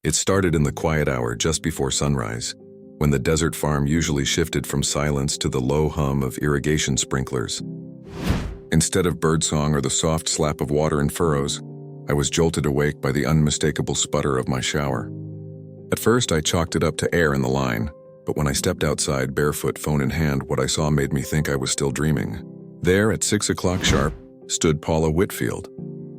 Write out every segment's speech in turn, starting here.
It started in the quiet hour just before sunrise, when the desert farm usually shifted from silence to the low hum of irrigation sprinklers. Instead of birdsong or the soft slap of water in furrows, I was jolted awake by the unmistakable sputter of my shower. At first, I chalked it up to air in the line, but when I stepped outside, barefoot, phone in hand, what I saw made me think I was still dreaming. There, at 6 o'clock sharp, stood Paula Whitfield,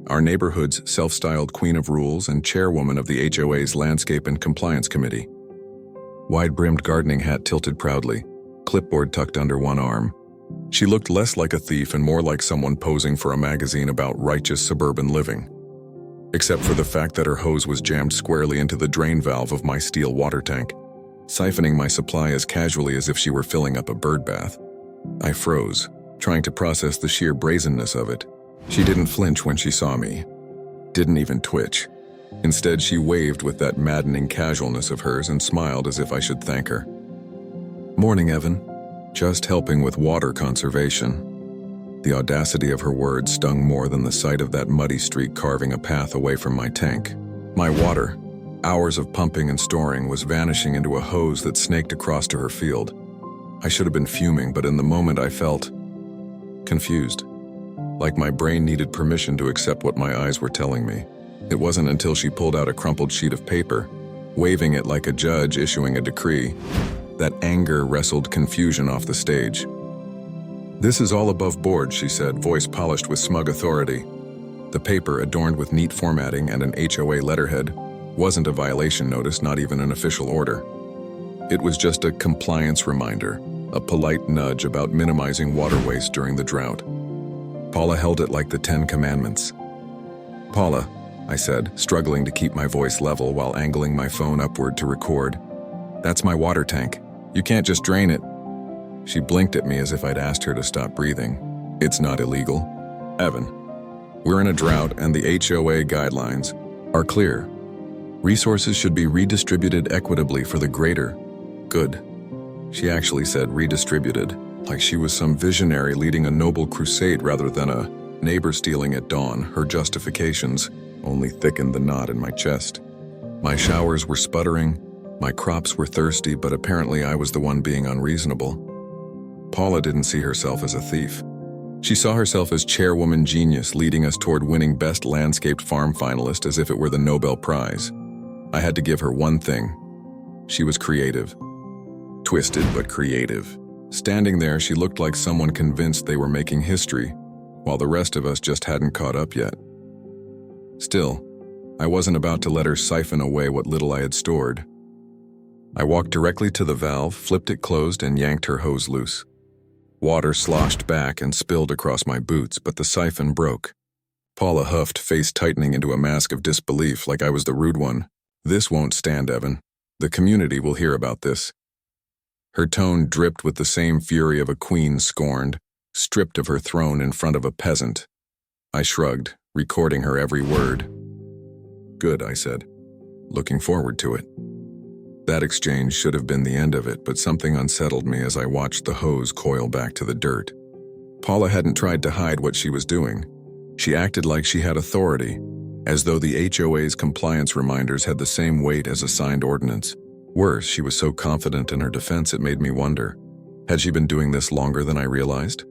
our neighborhood's self-styled queen of rules and chairwoman of the HOA's Landscape and Compliance Committee. Wide-brimmed gardening hat tilted proudly, clipboard tucked under one arm. She looked less like a thief and more like someone posing for a magazine about righteous suburban living. Except for the fact that her hose was jammed squarely into the drain valve of my steel water tank, siphoning my supply as casually as if she were filling up a bird bath. I froze, trying to process the sheer brazenness of it. She didn't flinch when she saw me. Didn't even twitch. Instead, she waved with that maddening casualness of hers and smiled as if I should thank her. "Morning, Evan. Just helping with water conservation." The audacity of her words stung more than the sight of that muddy streak carving a path away from my tank. My water, hours of pumping and storing, was vanishing into a hose that snaked across to her field. I should have been fuming, but in the moment I felt confused. Like my brain needed permission to accept what my eyes were telling me. It wasn't until she pulled out a crumpled sheet of paper, waving it like a judge issuing a decree, that anger wrestled confusion off the stage. "This is all above board," she said, voice polished with smug authority. The paper, adorned with neat formatting and an HOA letterhead, wasn't a violation notice, not even an official order. It was just a compliance reminder, a polite nudge about minimizing water waste during the drought. Paula held it like the 10 Commandments. "Paula," I said, struggling to keep my voice level while angling my phone upward to record, "that's my water tank. You can't just drain it." She blinked at me as if I'd asked her to stop breathing. "It's not illegal. Evan, we're in a drought and the HOA guidelines are clear. Resources should be redistributed equitably for the greater good." She actually said redistributed, like she was some visionary leading a noble crusade rather than a neighbor stealing at dawn. Her justifications only thickened the knot in my chest. My showers were sputtering, my crops were thirsty, but apparently I was the one being unreasonable. Paula didn't see herself as a thief. She saw herself as chairwoman genius, leading us toward winning Best Landscaped Farm finalist as if it were the Nobel Prize. I had to give her one thing. She was creative. Twisted but creative. Standing there, she looked like someone convinced they were making history, while the rest of us just hadn't caught up yet. Still, I wasn't about to let her siphon away what little I had stored. I walked directly to the valve, flipped it closed, and yanked her hose loose. Water sloshed back and spilled across my boots, but the siphon broke. Paula huffed, face tightening into a mask of disbelief like I was the rude one. "This won't stand, Evan. The community will hear about this." Her tone dripped with the same fury of a queen scorned, stripped of her throne in front of a peasant. I shrugged, recording her every word. "Good," I said, looking forward to it. That exchange should have been the end of it, but something unsettled me as I watched the hose coil back to the dirt. Paula hadn't tried to hide what she was doing. She acted like she had authority, as though the HOA's compliance reminders had the same weight as a signed ordinance. Worse, she was so confident in her defense it made me wonder, had she been doing this longer than I realized?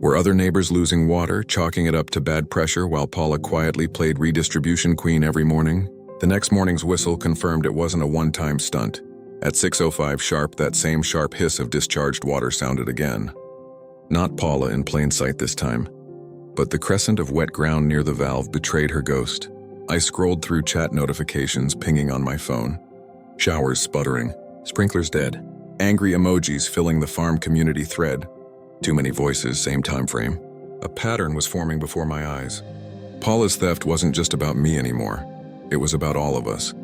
Were other neighbors losing water, chalking it up to bad pressure while Paula quietly played redistribution queen every morning? The next morning's whistle confirmed it wasn't a one-time stunt. At 6:05 sharp, that same sharp hiss of discharged water sounded again. Not Paula in plain sight this time, but the crescent of wet ground near the valve betrayed her ghost. I scrolled through chat notifications pinging on my phone. Showers sputtering, sprinklers dead, angry emojis filling the farm community thread. Too many voices, same time frame. A pattern was forming before my eyes. Paula's theft wasn't just about me anymore. It was about all of us.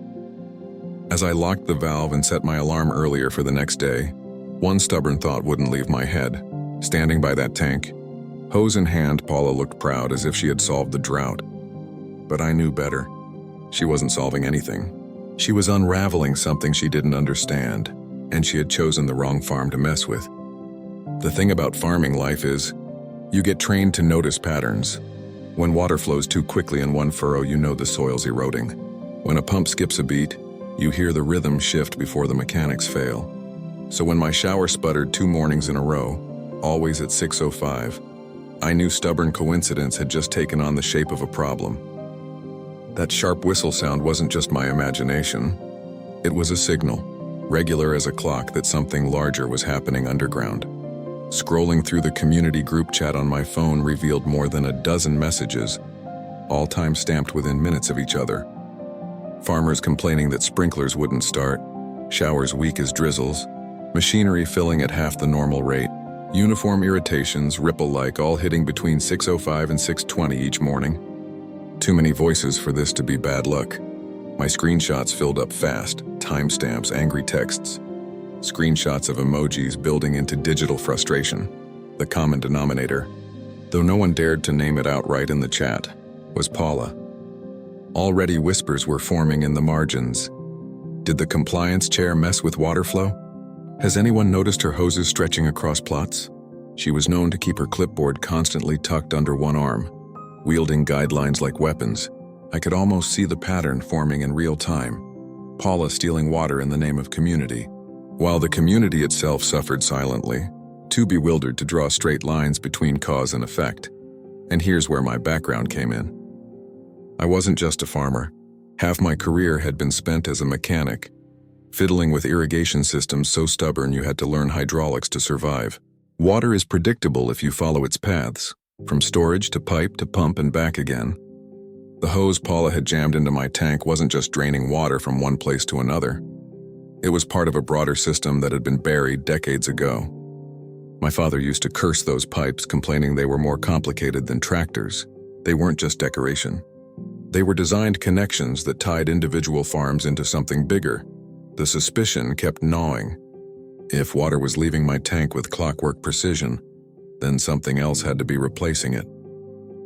As I locked the valve and set my alarm earlier for the next day, one stubborn thought wouldn't leave my head. Standing by that tank, hose in hand, Paula looked proud as if she had solved the drought. But I knew better. She wasn't solving anything. She was unraveling something she didn't understand, and she had chosen the wrong farm to mess with. The thing about farming life is, you get trained to notice patterns. When water flows too quickly in one furrow, you know the soil's eroding. When a pump skips a beat, You hear the rhythm shift before the mechanics fail. So when my shower sputtered 2 mornings in a row, always at 6:05, I knew stubborn coincidence had just taken on the shape of a problem. That sharp whistle sound wasn't just my imagination. It was a signal, regular as a clock, that something larger was happening underground. Scrolling through the community group chat on my phone revealed more than a dozen messages, all time-stamped within minutes of each other. Farmers complaining that sprinklers wouldn't start, showers weak as drizzles, machinery filling at half the normal rate, uniform irritations, ripple-like, all hitting between 6:05 and 6:20 each morning. Too many voices for this to be bad luck. My screenshots filled up fast, timestamps, angry texts, screenshots of emojis building into digital frustration. The common denominator, though no one dared to name it outright in the chat, was Paula. Already whispers were forming in the margins. Did the compliance chair mess with water flow? Has anyone noticed her hoses stretching across plots? She was known to keep her clipboard constantly tucked under one arm, wielding guidelines like weapons. I could almost see the pattern forming in real time. Paula stealing water in the name of community, while the community itself suffered silently, too bewildered to draw straight lines between cause and effect. And here's where my background came in. I wasn't just a farmer. Half my career had been spent as a mechanic, fiddling with irrigation systems so stubborn you had to learn hydraulics to survive. Water is predictable if you follow its paths, from storage to pipe to pump and back again. The hose Paula had jammed into my tank wasn't just draining water from one place to another. It was part of a broader system that had been buried decades ago. My father used to curse those pipes, complaining they were more complicated than tractors. They weren't just decoration. They were designed connections that tied individual farms into something bigger. The suspicion kept gnawing. If water was leaving my tank with clockwork precision, then something else had to be replacing it.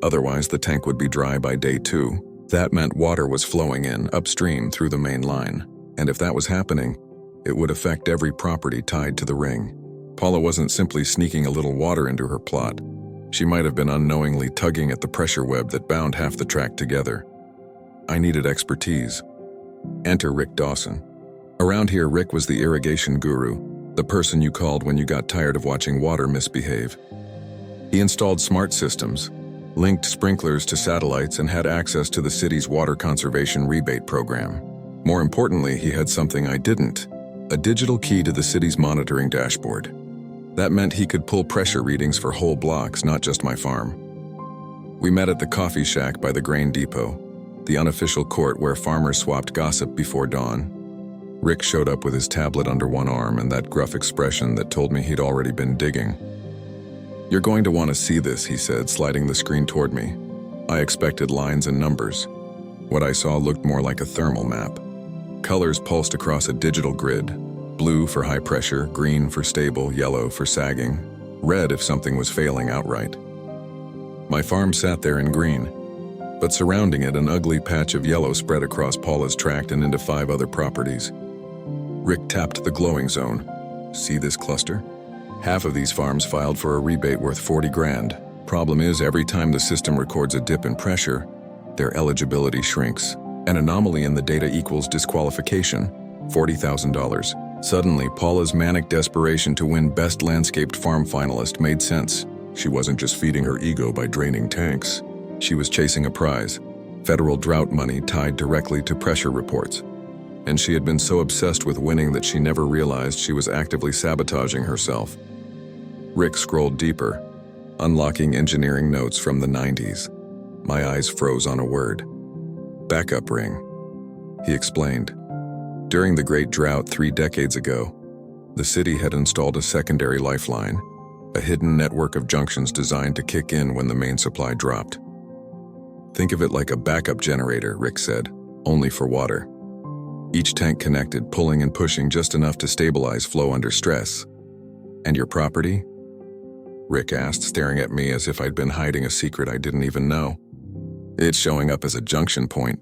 Otherwise, the tank would be dry by day 2. That meant water was flowing in upstream through the main line. And if that was happening, it would affect every property tied to the ring. Paula wasn't simply sneaking a little water into her plot. She might have been unknowingly tugging at the pressure web that bound half the tract together. I needed expertise. Enter Rick Dawson. Around here, Rick was the irrigation guru, the person you called when you got tired of watching water misbehave. He installed smart systems, linked sprinklers to satellites, and had access to the city's water conservation rebate program. More importantly, he had something I didn't: a digital key to the city's monitoring dashboard. That meant he could pull pressure readings for whole blocks, not just my farm. We met at the coffee shack by the grain depot, the unofficial court where farmers swapped gossip before dawn. Rick showed up with his tablet under one arm and that gruff expression that told me he'd already been digging. "You're going to want to see this," he said, sliding the screen toward me. I expected lines and numbers. What I saw looked more like a thermal map. Colors pulsed across a digital grid: blue for high pressure, green for stable, yellow for sagging, red if something was failing outright. My farm sat there in green, but surrounding it, an ugly patch of yellow spread across Paula's tract and into 5 other properties. Rick tapped the glowing zone. "See this cluster? Half of these farms filed for a rebate worth 40 grand. Problem is, every time the system records a dip in pressure, their eligibility shrinks. An anomaly in the data equals disqualification, $40,000. Suddenly, Paula's manic desperation to win Best Landscaped Farm finalist made sense. She wasn't just feeding her ego by draining tanks. She was chasing a prize: federal drought money tied directly to pressure reports. And she had been so obsessed with winning that she never realized she was actively sabotaging herself. Rick scrolled deeper, unlocking engineering notes from the 90s. My eyes froze on a word: backup ring. He explained. During the Great Drought 3 decades ago, the city had installed a secondary lifeline, a hidden network of junctions designed to kick in when the main supply dropped. "Think of it like a backup generator," Rick said, "only for water. Each tank connected, pulling and pushing just enough to stabilize flow under stress." "And your property?" Rick asked, staring at me as if I'd been hiding a secret I didn't even know. "It's showing up as a junction point,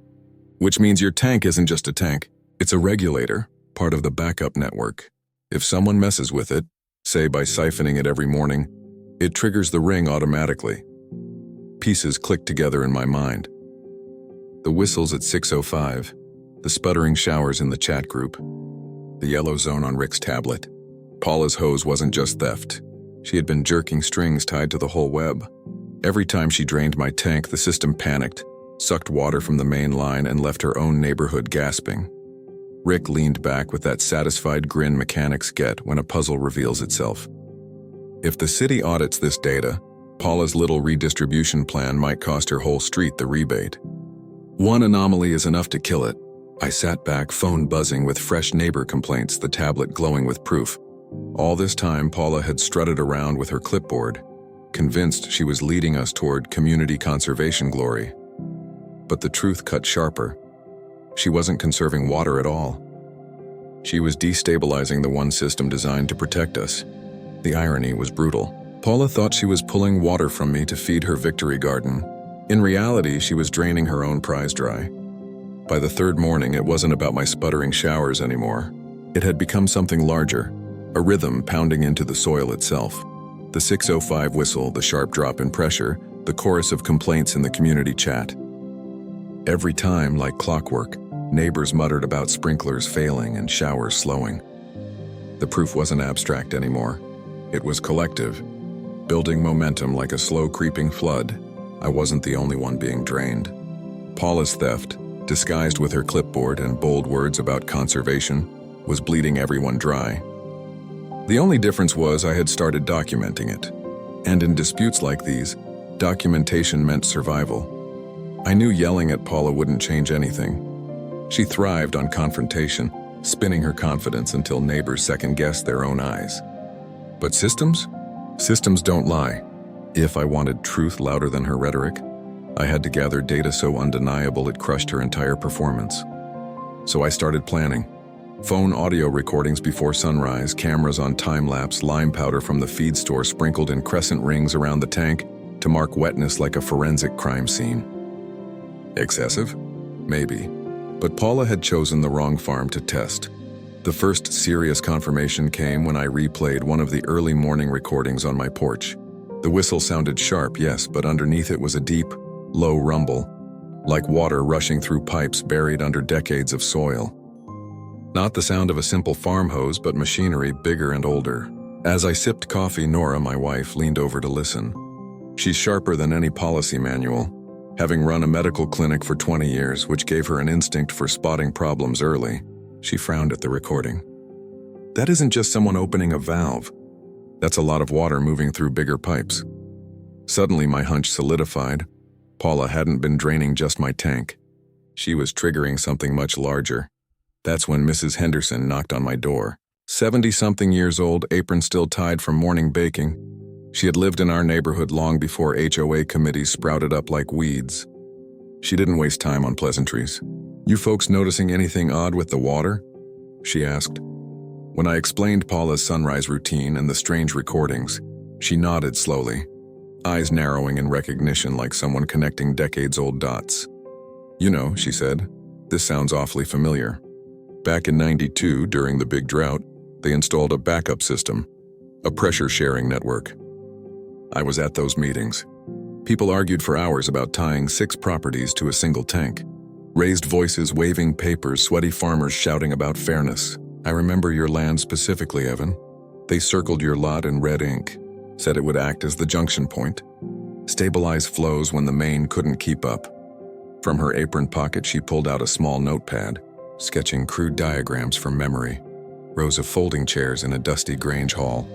which means your tank isn't just a tank. It's a regulator, part of the backup network. If someone messes with it, say by siphoning it every morning, it triggers the ring automatically." Pieces clicked together in my mind. The whistles at 6:05, The sputtering showers in the chat group. The yellow zone on Rick's tablet. Paula's hose wasn't just theft. She had been jerking strings tied to the whole web. Every time she drained my tank, the system panicked, sucked water from the main line, and left her own neighborhood gasping. Rick leaned back with that satisfied grin mechanics get when a puzzle reveals itself. If the city audits this data, Paula's little redistribution plan might cost her whole street the rebate. One anomaly is enough to kill it. I sat back, phone buzzing with fresh neighbor complaints, the tablet glowing with proof. All this time, Paula had strutted around with her clipboard, convinced she was leading us toward community conservation glory. But the truth cut sharper. She wasn't conserving water at all. She was destabilizing the one system designed to protect us. The irony was brutal. Paula thought she was pulling water from me to feed her victory garden. In reality, she was draining her own prize dry. By the third morning, it wasn't about my sputtering showers anymore. It had become something larger, a rhythm pounding into the soil itself. The 6:05 whistle, the sharp drop in pressure, the chorus of complaints in the community chat. Every time, like clockwork, neighbors muttered about sprinklers failing and showers slowing. The proof wasn't abstract anymore. It was collective, building momentum like a slow creeping flood. I wasn't the only one being drained. Paula's theft, disguised with her clipboard and bold words about conservation, was bleeding everyone dry. The only difference was I had started documenting it. And in disputes like these, documentation meant survival. I knew yelling at Paula wouldn't change anything. She thrived on confrontation, spinning her confidence until neighbors second-guessed their own eyes. But systems? Systems don't lie. If I wanted truth louder than her rhetoric, I had to gather data so undeniable it crushed her entire performance. So I started planning. Phone audio recordings before sunrise, cameras on time-lapse, lime powder from the feed store sprinkled in crescent rings around the tank to mark wetness like a forensic crime scene. Excessive? Maybe. But Paula had chosen the wrong farm to test. The first serious confirmation came when I replayed one of the early morning recordings on my porch. The whistle sounded sharp, yes, but underneath it was a deep, low rumble, like water rushing through pipes buried under decades of soil. Not the sound of a simple farm hose, but machinery bigger and older. As I sipped coffee, Nora, my wife, leaned over to listen. She's sharper than any policy manual, having run a medical clinic for 20 years, which gave her an instinct for spotting problems early. She frowned at the recording. That isn't just someone opening a valve. That's a lot of water moving through bigger pipes. Suddenly, my hunch solidified. Paula hadn't been draining just my tank. She was triggering something much larger. That's when Mrs. Henderson knocked on my door. 70-something years old, apron still tied from morning baking. She had lived in our neighborhood long before HOA committees sprouted up like weeds. She didn't waste time on pleasantries. "You folks noticing anything odd with the water?" she asked. When I explained Paula's sunrise routine and the strange recordings, she nodded slowly, eyes narrowing in recognition like someone connecting decades-old dots. "You know," she said, "this sounds awfully familiar. Back in '92, during the big drought, they installed a backup system, a pressure-sharing network. I was at those meetings. People argued for hours about tying 6 properties to a single tank. Raised voices waving papers, sweaty farmers shouting about fairness. I remember your land specifically, Evan. They circled your lot in red ink, said it would act as the junction point, stabilize flows when the main couldn't keep up." From her apron pocket, she pulled out a small notepad, sketching crude diagrams from memory. Rows of folding chairs in a dusty Grange hall.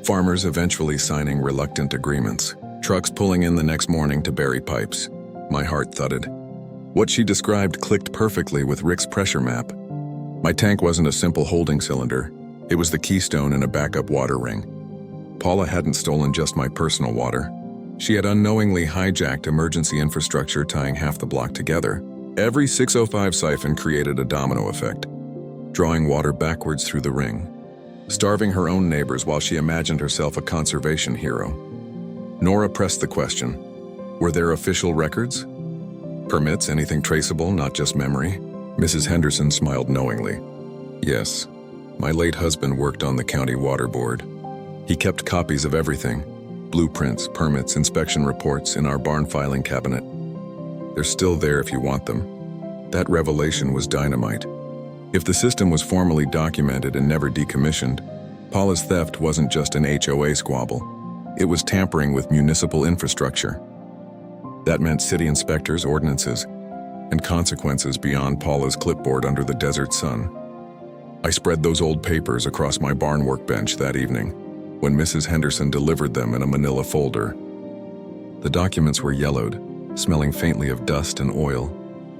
Farmers eventually signing reluctant agreements. Trucks pulling in the next morning to bury pipes. My heart thudded. What she described clicked perfectly with Rick's pressure map. My tank wasn't a simple holding cylinder. It was the keystone in a backup water ring. Paula hadn't stolen just my personal water. She had unknowingly hijacked emergency infrastructure tying half the block together. Every 605 siphon created a domino effect, drawing water backwards through the ring, starving her own neighbors while she imagined herself a conservation hero. Nora pressed the question, were there official records? Permits, anything traceable, not just memory? Mrs. Henderson smiled knowingly. Yes, my late husband worked on the county water board. He kept copies of everything, blueprints, permits, inspection reports in our barn filing cabinet. They're still there if you want them. That revelation was dynamite. If the system was formally documented and never decommissioned, Paula's theft wasn't just an HOA squabble. It was tampering with municipal infrastructure. That meant city inspectors, ordinances, and consequences beyond Paula's clipboard under the desert sun. I spread those old papers across my barn workbench that evening, when Mrs. Henderson delivered them in a manila folder. The documents were yellowed, smelling faintly of dust and oil,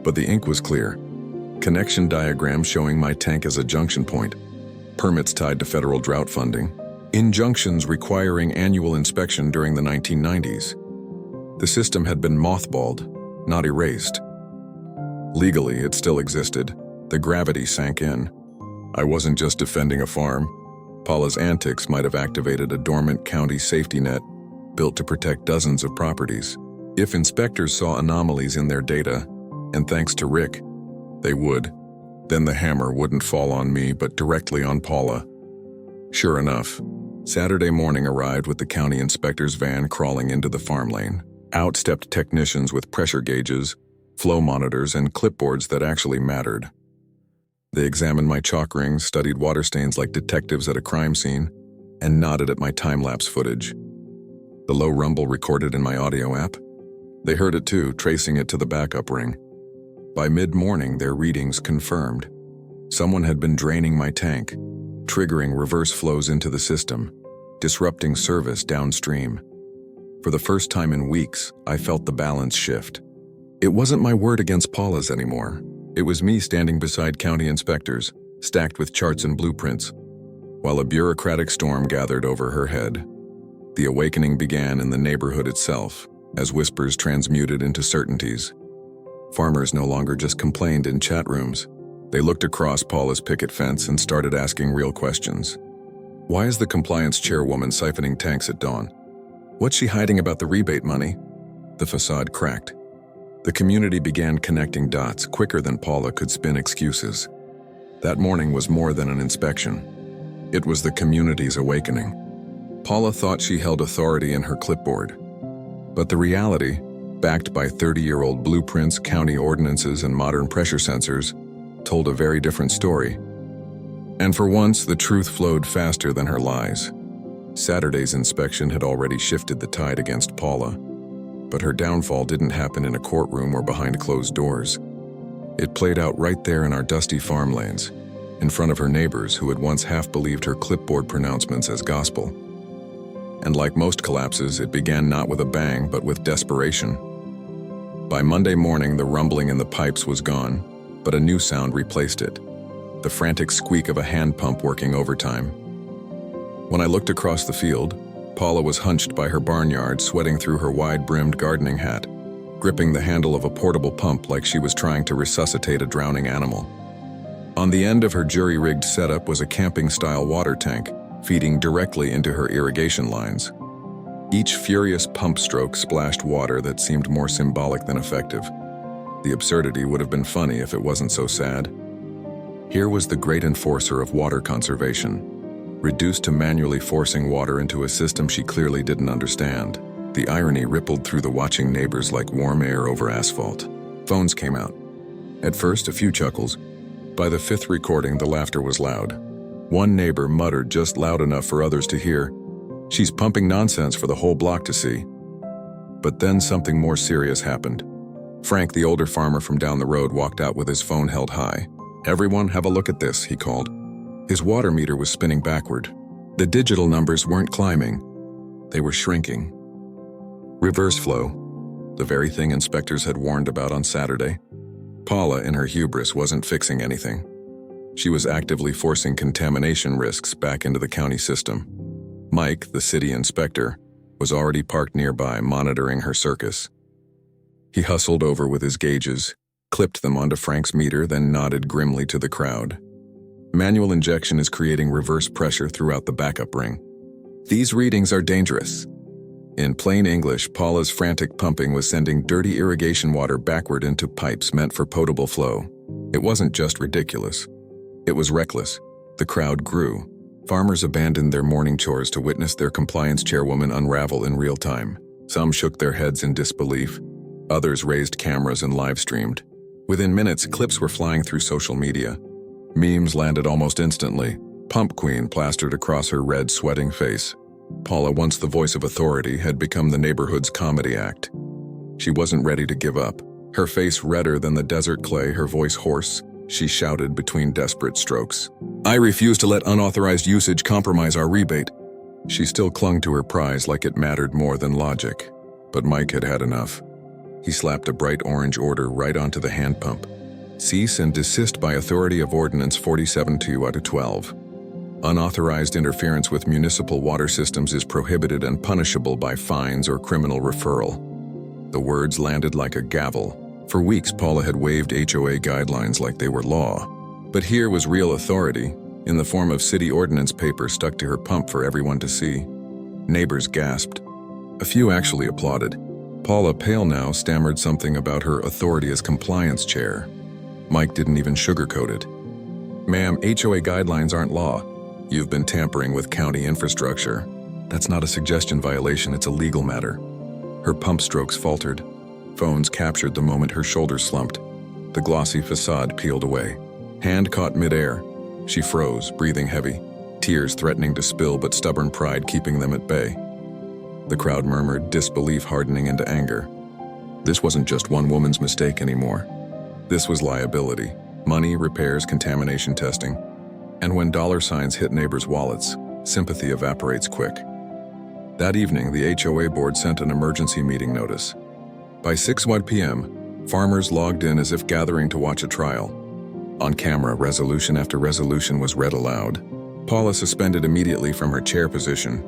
but the ink was clear. Connection diagrams showing my tank as a junction point, permits tied to federal drought funding, injunctions requiring annual inspection during the 1990s. The system had been mothballed, not erased. Legally, it still existed. The gravity sank in. I wasn't just defending a farm. Paula's antics might have activated a dormant county safety net built to protect dozens of properties. If inspectors saw anomalies in their data, and thanks to Rick, they would, then the hammer wouldn't fall on me but directly on Paula. Sure enough, Saturday morning arrived with the county inspector's van crawling into the farm lane. Out stepped technicians with pressure gauges, flow monitors, and clipboards that actually mattered. They examined my chalk rings, studied water stains like detectives at a crime scene, and nodded at my time-lapse footage. The low rumble recorded in my audio app. They heard it too, tracing it to the backup ring. By mid-morning, their readings confirmed. Someone had been draining my tank, triggering reverse flows into the system, disrupting service downstream. For the first time in weeks, I felt the balance shift. It wasn't my word against Paula's anymore. It was me standing beside county inspectors, stacked with charts and blueprints, while a bureaucratic storm gathered over her head. The awakening began in the neighborhood itself, as whispers transmuted into certainties. Farmers no longer just complained in chat rooms. They looked across Paula's picket fence and started asking real questions. Why is the compliance chairwoman siphoning tanks at dawn? What's she hiding about the rebate money? The facade cracked. The community began connecting dots quicker than Paula could spin excuses. That morning was more than an inspection. It was the community's awakening. Paula thought she held authority in her clipboard. But the reality, backed by 30-year-old blueprints, county ordinances, and modern pressure sensors, told a very different story. And for once, the truth flowed faster than her lies. Saturday's inspection had already shifted the tide against Paula. But her downfall didn't happen in a courtroom or behind closed doors. It played out right there in our dusty farm lanes, in front of her neighbors who had once half believed her clipboard pronouncements as gospel. And like most collapses, it began not with a bang, but with desperation. By Monday morning, the rumbling in the pipes was gone, but a new sound replaced it, the frantic squeak of a hand pump working overtime. When I looked across the field, Paula was hunched by her barnyard, sweating through her wide-brimmed gardening hat, gripping the handle of a portable pump like she was trying to resuscitate a drowning animal. On the end of her jury-rigged setup was a camping-style water tank, feeding directly into her irrigation lines. Each furious pump stroke splashed water that seemed more symbolic than effective. The absurdity would have been funny if it wasn't so sad. Here was the great enforcer of water conservation, reduced to manually forcing water into a system she clearly didn't understand. The irony rippled through the watching neighbors like warm air over asphalt. Phones came out. At first, a few chuckles. By the fifth recording, the laughter was loud. One neighbor muttered just loud enough for others to hear, "She's pumping nonsense for the whole block to see." But then something more serious happened. Frank, the older farmer from down the road, walked out with his phone held high. "Everyone, have a look at this," he called. His water meter was spinning backward. The digital numbers weren't climbing. They were shrinking. Reverse flow, the very thing inspectors had warned about on Saturday. Paula, in her hubris, wasn't fixing anything. She was actively forcing contamination risks back into the county system. Mike, the city inspector, was already parked nearby, monitoring her circus. He hustled over with his gauges, clipped them onto Frank's meter, then nodded grimly to the crowd. Manual injection is creating reverse pressure throughout the backup ring. These readings are dangerous. In plain English, Paula's frantic pumping was sending dirty irrigation water backward into pipes meant for potable flow. It wasn't just ridiculous. It was reckless. The crowd grew. Farmers abandoned their morning chores to witness their compliance chairwoman unravel in real time. Some shook their heads in disbelief. Others raised cameras and live-streamed. Within minutes, clips were flying through social media. Memes landed almost instantly. Pump Queen plastered across her red, sweating face. Paula, once the voice of authority, had become the neighborhood's comedy act. She wasn't ready to give up. Her face redder than the desert clay, her voice hoarse, she shouted between desperate strokes. "I refuse to let unauthorized usage compromise our rebate." She still clung to her prize like it mattered more than logic. But Mike had had enough. He slapped a bright orange order right onto the hand pump. "Cease and desist by authority of Ordinance 47-2/12. Unauthorized interference with municipal water systems is prohibited and punishable by fines or criminal referral." The words landed like a gavel. For weeks, Paula had waved HOA guidelines like they were law. But here was real authority, in the form of city ordinance paper stuck to her pump for everyone to see. Neighbors gasped. A few actually applauded. Paula, pale now, stammered something about her authority as compliance chair. Mike didn't even sugarcoat it. "Ma'am, HOA guidelines aren't law. You've been tampering with county infrastructure. That's not a suggestion violation, it's a legal matter." Her pump strokes faltered. Phones captured the moment her shoulders slumped. The glossy facade peeled away. Hand caught midair. She froze, breathing heavy, tears threatening to spill but stubborn pride keeping them at bay. The crowd murmured, disbelief hardening into anger. This wasn't just one woman's mistake anymore. This was liability. Money, repairs, contamination testing. And when dollar signs hit neighbors' wallets, sympathy evaporates quick. That evening, the HOA board sent an emergency meeting notice. By 6 p.m., farmers logged in as if gathering to watch a trial. On camera, resolution after resolution was read aloud. Paula suspended immediately from her chair position.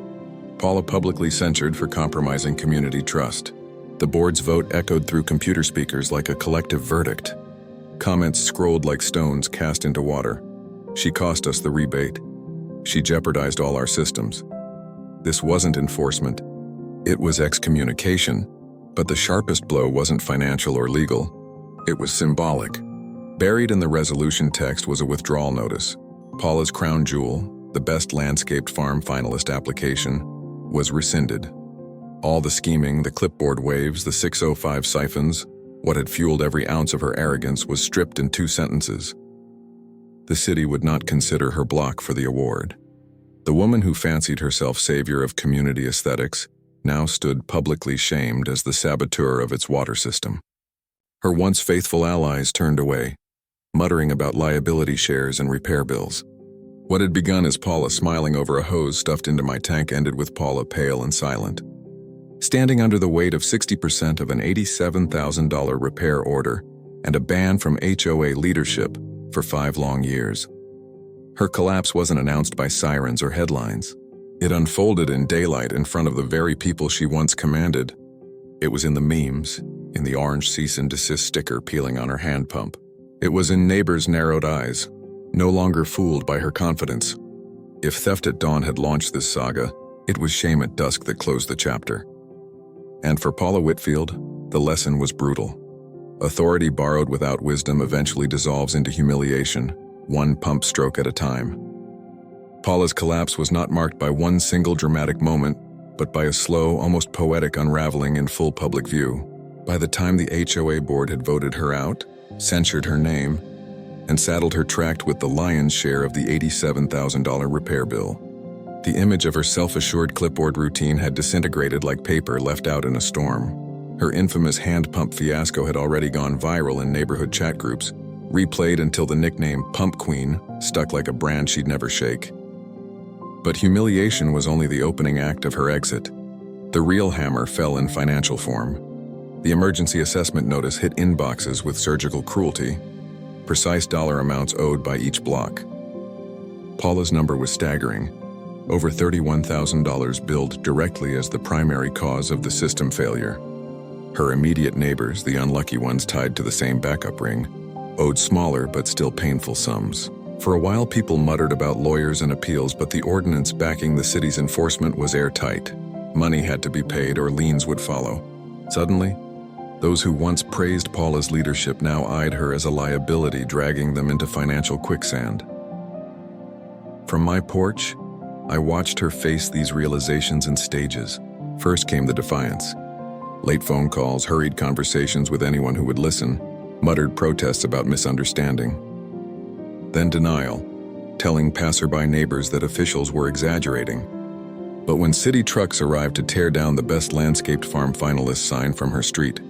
Paula publicly censured for compromising community trust. The board's vote echoed through computer speakers like a collective verdict. Comments scrolled like stones cast into water. "She cost us the rebate. She jeopardized all our systems." This wasn't enforcement. It was excommunication. But the sharpest blow wasn't financial or legal. It was symbolic. Buried in the resolution text was a withdrawal notice. Paula's crown jewel, the best landscaped farm finalist application, was rescinded. All the scheming, the clipboard waves, the 605 siphons, what had fueled every ounce of her arrogance was stripped in 2 sentences. The city would not consider her block for the award. The woman who fancied herself savior of community aesthetics now stood publicly shamed as the saboteur of its water system. Her once faithful allies turned away, muttering about liability shares and repair bills. What had begun as Paula smiling over a hose stuffed into my tank ended with Paula pale and silent, standing under the weight of 60% of an $87,000 repair order and a ban from HOA leadership for 5 long years. Her collapse wasn't announced by sirens or headlines. It unfolded in daylight in front of the very people she once commanded. It was in the memes, in the orange cease and desist sticker peeling on her hand pump. It was in neighbors' narrowed eyes, no longer fooled by her confidence. If theft at dawn had launched this saga, it was shame at dusk that closed the chapter. And for Paula Whitfield, the lesson was brutal. Authority borrowed without wisdom eventually dissolves into humiliation, one pump stroke at a time. Paula's collapse was not marked by one single dramatic moment, but by a slow, almost poetic unraveling in full public view. By the time the HOA board had voted her out, censured her name, and saddled her tract with the lion's share of the $87,000 repair bill, the image of her self-assured clipboard routine had disintegrated like paper left out in a storm. Her infamous hand pump fiasco had already gone viral in neighborhood chat groups, replayed until the nickname Pump Queen stuck like a brand she'd never shake. But humiliation was only the opening act of her exit. The real hammer fell in financial form. The emergency assessment notice hit inboxes with surgical cruelty, precise dollar amounts owed by each block. Paula's number was staggering, over $31,000 billed directly as the primary cause of the system failure. Her immediate neighbors, the unlucky ones tied to the same backup ring, owed smaller but still painful sums. For a while, people muttered about lawyers and appeals, but the ordinance backing the city's enforcement was airtight. Money had to be paid or liens would follow. Suddenly, those who once praised Paula's leadership now eyed her as a liability, dragging them into financial quicksand. From my porch, I watched her face these realizations in stages. First came the defiance. Late phone calls, hurried conversations with anyone who would listen, muttered protests about misunderstanding. Then denial, telling passerby neighbors that officials were exaggerating. But when city trucks arrived to tear down the Best Landscaped Farm finalist sign from her street,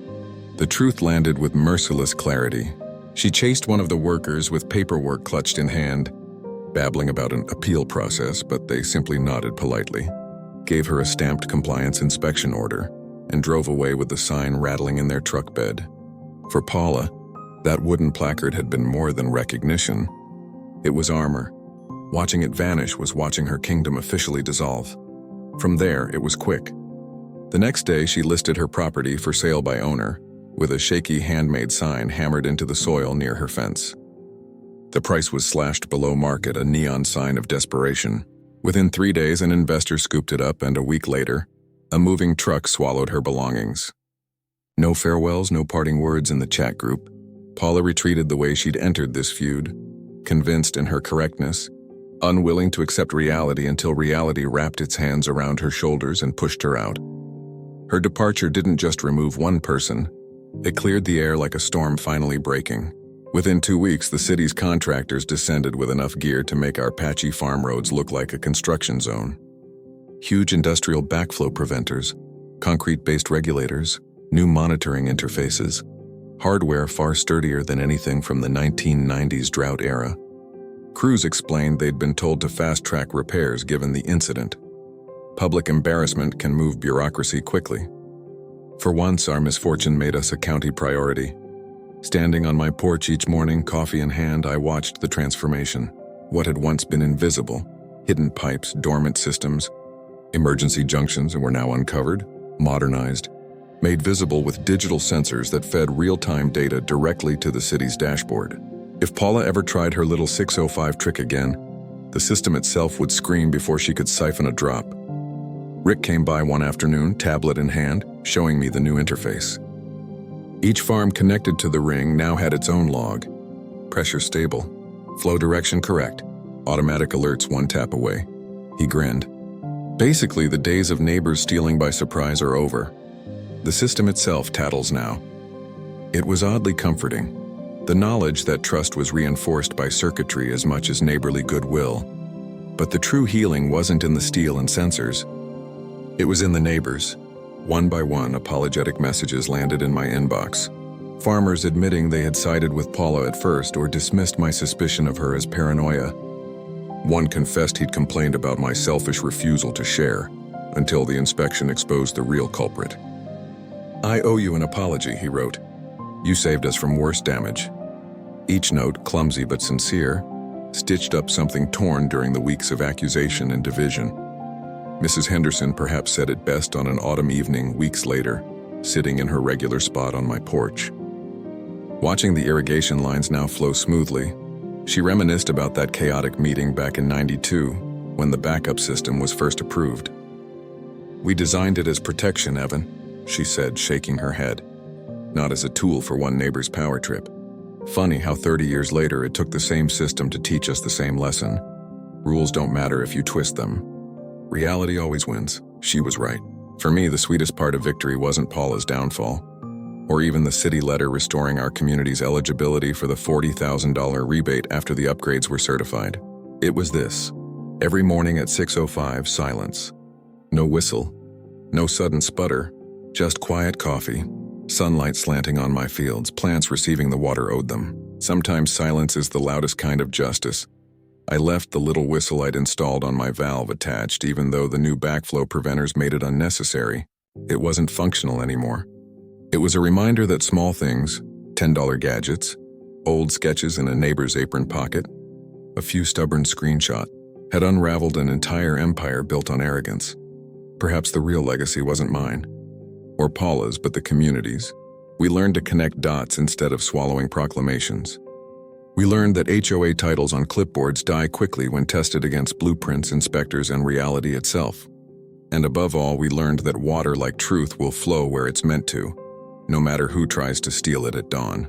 the truth landed with merciless clarity. She chased one of the workers with paperwork clutched in hand, babbling about an appeal process, but they simply nodded politely, gave her a stamped compliance inspection order, and drove away with the sign rattling in their truck bed. For Paula, that wooden placard had been more than recognition. It was armor. Watching it vanish was watching her kingdom officially dissolve. From there, it was quick. The next day, she listed her property for sale by owner, with a shaky handmade sign hammered into the soil near her fence. The price was slashed below market, a neon sign of desperation. Within 3 days, an investor scooped it up, and a week later, a moving truck swallowed her belongings. No farewells, no parting words in the chat group. Paula retreated the way she'd entered this feud, convinced in her correctness, unwilling to accept reality until reality wrapped its hands around her shoulders and pushed her out. Her departure didn't just remove one person, it cleared the air like a storm finally breaking. Within 2 weeks, the city's contractors descended with enough gear to make our patchy farm roads look like a construction zone. Huge industrial backflow preventers, concrete-based regulators, new monitoring interfaces, hardware far sturdier than anything from the 1990s drought era. Crews explained they'd been told to fast-track repairs given the incident. Public embarrassment can move bureaucracy quickly. For once, our misfortune made us a county priority. Standing on my porch each morning, coffee in hand, I watched the transformation. What had once been invisible, hidden pipes, dormant systems, emergency junctions were now uncovered, modernized, made visible with digital sensors that fed real-time data directly to the city's dashboard. If Paula ever tried her little 605 trick again, the system itself would scream before she could siphon a drop. Rick came by one afternoon, tablet in hand, showing me the new interface. Each farm connected to the ring now had its own log. Pressure stable, flow direction correct, automatic alerts one tap away. He grinned. Basically, the days of neighbors stealing by surprise are over. The system itself tattles now. It was oddly comforting. The knowledge that trust was reinforced by circuitry as much as neighborly goodwill. But the true healing wasn't in the steel and sensors. It was in the neighbors. One by one, apologetic messages landed in my inbox. Farmers admitting they had sided with Paula at first or dismissed my suspicion of her as paranoia. One confessed he'd complained about my selfish refusal to share, until the inspection exposed the real culprit. "I owe you an apology," he wrote. "You saved us from worse damage." Each note, clumsy but sincere, stitched up something torn during the weeks of accusation and division. Mrs. Henderson perhaps said it best on an autumn evening weeks later, sitting in her regular spot on my porch. Watching the irrigation lines now flow smoothly, she reminisced about that chaotic meeting back in '92 when the backup system was first approved. "We designed it as protection, Evan," she said, shaking her head, "not as a tool for one neighbor's power trip. Funny how 30 years later it took the same system to teach us the same lesson. Rules don't matter if you twist them. Reality always wins." She was right. For me, the sweetest part of victory wasn't Paula's downfall, or even the city letter restoring our community's eligibility for the $40,000 rebate after the upgrades were certified. It was this. Every morning at 6:05, silence. No whistle, no sudden sputter, just quiet coffee, sunlight slanting on my fields, plants receiving the water owed them. Sometimes silence is the loudest kind of justice. I left the little whistle I'd installed on my valve attached, even though the new backflow preventers made it unnecessary. It wasn't functional anymore. It was a reminder that small things, $10 gadgets, old sketches in a neighbor's apron pocket, a few stubborn screenshots, had unraveled an entire empire built on arrogance. Perhaps the real legacy wasn't mine, or Paula's, but the community's. We learned to connect dots instead of swallowing proclamations. We learned that HOA titles on clipboards die quickly when tested against blueprints, inspectors, and reality itself. And above all, we learned that water, like truth, will flow where it's meant to, no matter who tries to steal it at dawn.